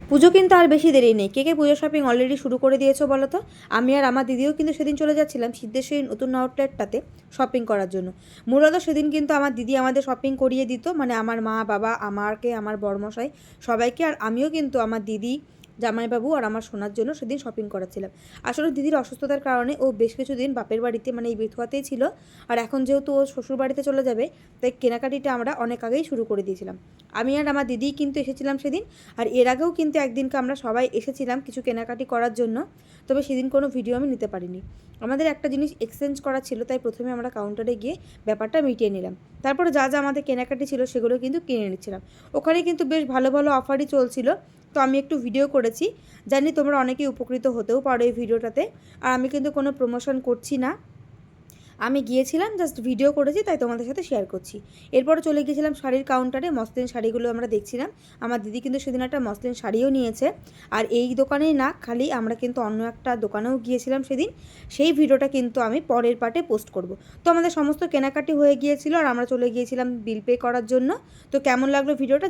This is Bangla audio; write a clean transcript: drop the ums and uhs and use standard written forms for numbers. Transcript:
পুজো কিন্তু আর বেশি দেরি নেই। কে কে পুজো শপিং অলরেডি শুরু করে দিয়েছো বলো তো? আমি আর আমার দিদিও কিন্তু সেদিন চলে যাচ্ছিলাম সিদ্ধেশ্বরী নতুন আউটলেটটাতে শপিং করার জন্য। মূলত সেদিন কিন্তু আমার দিদি আমাদের শপিং করিয়ে দিত, মানে আমার মা বাবা আমাকে আমার বড়মশাই সবাইকে, আর আমিও কিন্তু আমার দিদি জামাইবাবু আর আমার সোনার জন্য সেদিন শপিং করাচ্ছিলাম। আসলে দিদির অসুস্থতার কারণে ও বেশ কিছুদিন বাপের বাড়িতে মানে এই বেথুয়াতেই ছিল, আর এখন যেহেতু ও শ্বশুর বাড়িতে চলে যাবে তাই কেনাকাটিটা আমরা অনেক আগেই শুরু করে দিয়েছিলাম। আমি আর আমার দিদিই কিন্তু এসেছিলাম সেদিন। আর এর আগেও কিন্তু একদিনকে আমরা সবাই এসেছিলাম কিছু কেনাকাটি করার জন্য, তবে সেদিন কোনো ভিডিও আমি নিতে পারিনি। আমাদের একটা জিনিস এক্সচেঞ্জ করা ছিল, তাই প্রথমে আমরা কাউন্টারে গিয়ে ব্যাপারটা মিটিয়ে নিলাম। তারপরে যা যা আমাদের কেনাকাটি ছিল সেগুলো কিন্তু কিনে নিচ্ছিলাম। ওখানে কিন্তু বেশ ভালো ভালো অফারই চলছিল, তো আমি একটু ভিডিও করেছি। জানি তোমরা অনেকেই উপকৃত হতেও পারো এই ভিডিওটাতে। আর আমি কিন্তু কোনো প্রমোশন করছি না, আমি গিয়েছিলাম জাস্ট ভিডিও করেছি, তাই তোমাদের সাথে শেয়ার করছি। এরপরে চলে গিয়েছিলাম শাড়ির কাউন্টারে, মসলিন শাড়িগুলো আমরা দেখছিলাম। আমার দিদি কিন্তু সেদিন একটা মসলিন শাড়িও নিয়েছে। আর এই দোকানেই না, খালি আমরা কিন্তু অন্য একটা দোকানেও গিয়েছিলাম সেদিন। সেই ভিডিওটা কিন্তু আমি পরের পার্টে পোস্ট করব। তো আমাদের সমস্ত কেনাকাটি হয়ে গিয়েছিল আর আমরা চলে গিয়েছিলাম বিল পে করার জন্য। তো কেমন লাগলো ভিডিওটা